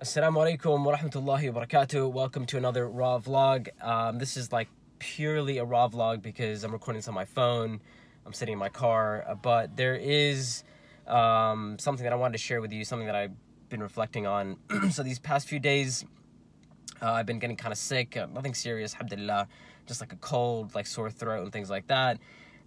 Assalamu alaikum wa rahmatullahi wa barakatuh. Welcome to another raw vlog. This is like purely a raw vlog because I'm recording this on my phone. I'm sitting in my car, but there is something that I wanted to share with you, something that I've been reflecting on. So these past few days, I've been getting kind of sick. Nothing serious, alhamdulillah, just like a cold, like sore throat and things like that.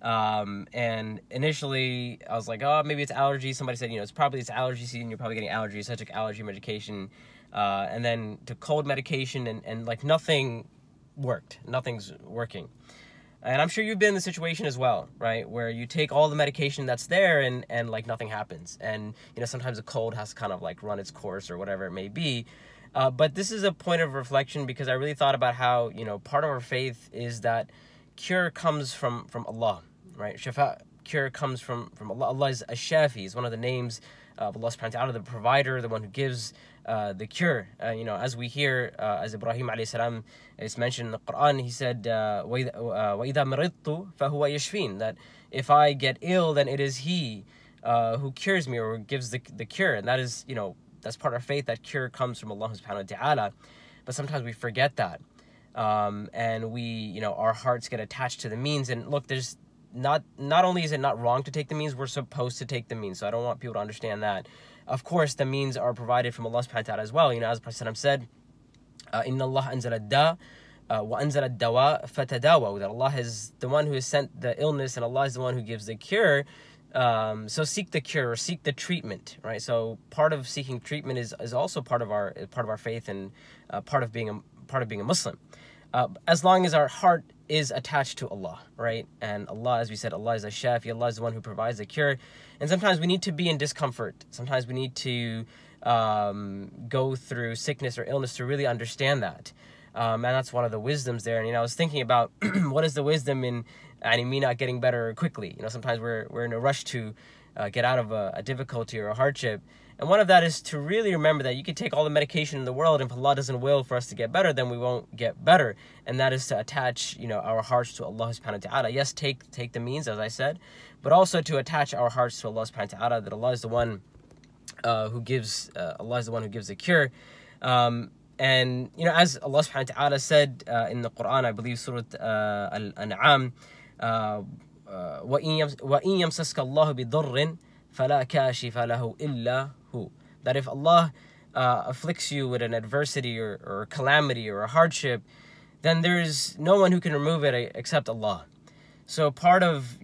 And initially I was like, oh, maybe it's allergy. Somebody said, it's allergy season. You're probably getting allergies. So I took allergy medication, and then took cold medication, and like nothing worked. Nothing's working. And I'm sure you've been in the situation as well, right? Where you take all the medication that's there and like nothing happens. And, sometimes a cold has to kind of like run its course or whatever it may be. But this is a point of reflection because I really thought about how, part of our faith is that cure comes from Allah. Right, Shafa, cure comes from Allah. Allah is Ash-Shafi. He's one of the names of Allah subhanahu wa ta'ala, the provider, the one who gives the cure. As we hear, as Ibrahim alayhi salam is mentioned in the Quran, he said, وَإِذَا مَرِضْتُ فَهُوَ يَشْفِينَ, that if I get ill, then it is He who cures me or gives the cure. And that is, that's part of our faith, that cure comes from Allah subhanahu wa ta'ala. But sometimes we forget that. And we, our hearts get attached to the means. And look, there's not only is it not wrong to take the means, we're supposed to take the means. So I don't want people to understand that. Of course, the means are provided from Allah subhanahu wa ta'ala as well. As the Prophet said, Inna Allah anzala ad-da wa anzala ad-dawa fatadawa, that Allah is the one who has sent the illness and Allah is the one who gives the cure. So seek the cure, or seek the treatment, right? So part of seeking treatment is also part of our faith and part of being a Muslim. As long as our heart is attached to Allah, right? And Allah, as we said, Allah is Ash-Shafi. Allah is the one who provides the cure. And sometimes we need to be in discomfort. Sometimes we need to go through sickness or illness to really understand that. And that's one of the wisdoms there. And I was thinking about what is the wisdom in me not getting better quickly. Sometimes we're in a rush to get out of a difficulty or a hardship. And one of that is to really remember that you can take all the medication in the world, and if Allah doesn't will for us to get better, then we won't get better. And that is to attach, our hearts to Allah subhanahu wa ta'ala. Yes, take the means, as I said, but also to attach our hearts to Allah subhanahu wa ta'ala, that Allah is the one who gives the cure. And as Allah subhanahu wa ta'ala said in the Quran, I believe Surah Al-An'am, وَإِن يَمْسَسْكَ اللَّهُ بِضُرٍّ فَلَا كَاشِفَ لَهُ إِلَّا هُ, that if Allah afflicts you with an adversity or a calamity or a hardship, then there is no one who can remove it except Allah. So part of,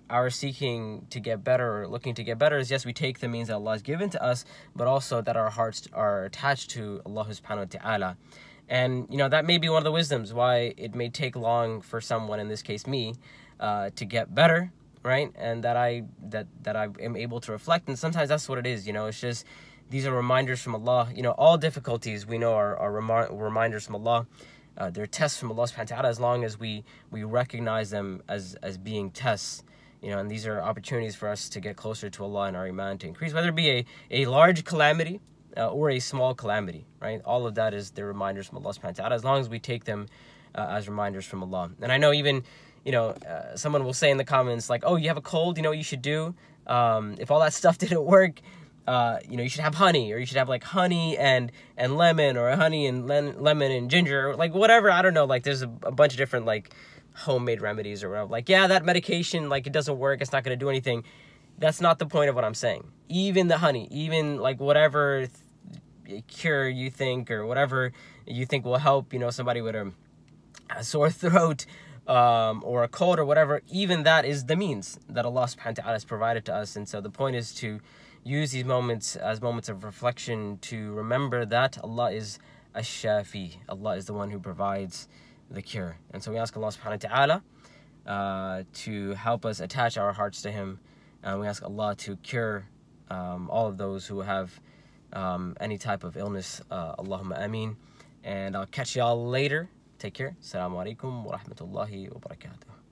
our seeking to get better or looking to get better is, yes, we take the means that Allah has given to us, but also that our hearts are attached to Allah subhanahu wa ta'ala. And, that may be one of the wisdoms why it may take long for someone, in this case me, to get better, right? And that I am able to reflect. And sometimes that's what it is, it's just, these are reminders from Allah. All difficulties we know are reminders from Allah. They're tests from Allah subhanahu wa ta'ala, as long as we recognize them as being tests. And these are opportunities for us to get closer to Allah and our iman to increase, whether it be a large calamity or a small calamity, right? All of that is the reminders from Allah subhanahu wa ta'ala, as long as we take them as reminders from Allah. And I know even, someone will say in the comments, like, oh, you have a cold, what you should do? If all that stuff didn't work, you should have honey, or you should have like honey and lemon, or honey and lemon and ginger, or like whatever. I don't know, like there's a bunch of different like homemade remedies or whatever. Like, yeah, that medication, like it doesn't work, it's not going to do anything. That's not the point of what I'm saying. Even the honey, even like whatever cure you think, or whatever you think will help, somebody with a sore throat, or a cold or whatever, even that is the means that Allah subhanahu wa ta'ala has provided to us. And so the point is to use these moments as moments of reflection, to remember that Allah is Ash-Shafi. Allah is the one who provides the cure. And so we ask Allah subhanahu wa ta'ala to help us attach our hearts to Him. And we ask Allah to cure all of those who have any type of illness. Allahumma ameen. And I'll catch y'all later. Take care. Assalamu alaikum wa rahmatullahi wa barakatuh.